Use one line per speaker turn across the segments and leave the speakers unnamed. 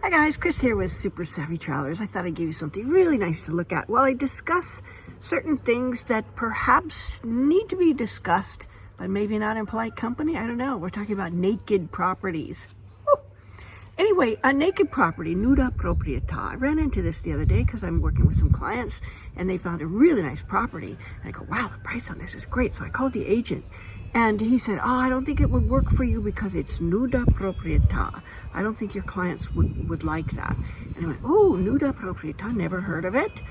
Hi guys, Chris here with Super Savvy Travelers. I thought I'd give you something really nice to look at while I discuss certain things that perhaps need to be discussed, but maybe not in polite company. I don't know. We're talking about naked properties. Woo. Anyway, a naked property, Nuda Proprieta. I ran into this the other day because I'm working with some clients and they found a really nice property. And I go, wow, the price on this is great. So I called the agent. And he said, oh, I don't think it would work for you because it's Nuda Proprieta. I don't think your clients would like that. And I went, oh, Nuda Proprieta, never heard of it.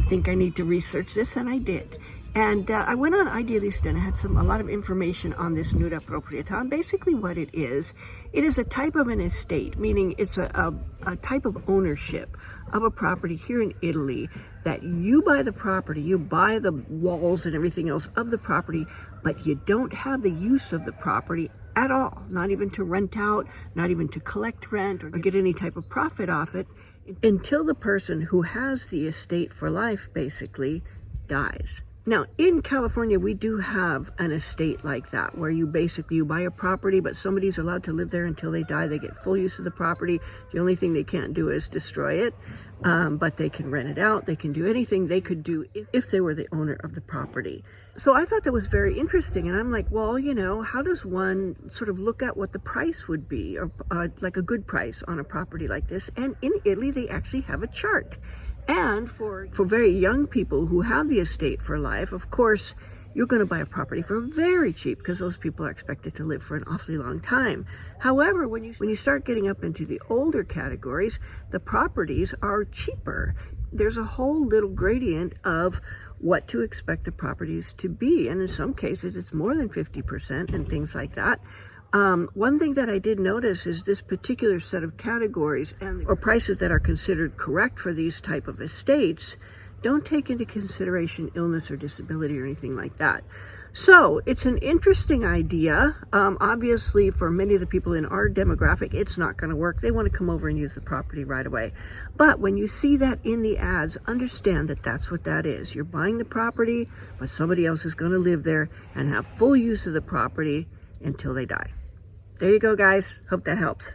Think I need to research this, and I did. And I went on Idealista and I had a lot of information on this Nuda Proprieta. And basically what it is a type of an estate, meaning it's a type of ownership of a property here in Italy that you buy the property, you buy the walls and everything else of the property, but you don't have the use of the property at all, not even to rent out, not even to collect rent or get any type of profit off it until the person who has the estate for life basically dies. Now, in California, we do have an estate like that, where you buy a property, but somebody's allowed to live there until they die. They get full use of the property. The only thing they can't do is destroy it, but they can rent it out. They can do anything they could do if they were the owner of the property. So I thought that was very interesting, and I'm like, well, you know, how does one sort of look at what the price would be, or like a good price on a property like this? And in Italy, they actually have a chart. And for very young people who have the estate for life, of course, you're going to buy a property for very cheap because those people are expected to live for an awfully long time. However, when you start getting up into the older categories, the properties are cheaper. There's a whole little gradient of what to expect the properties to be. And in some cases, it's more than 50% and things like that. One thing that I did notice is this particular set of categories or prices that are considered correct for these type of estates don't take into consideration illness or disability or anything like that. So it's an interesting idea. Obviously, for many of the people in our demographic, it's not going to work. They want to come over and use the property right away. But when you see that in the ads, understand that that's what that is. You're buying the property, but somebody else is going to live there and have full use of the property until they die. There you go, guys. Hope that helps.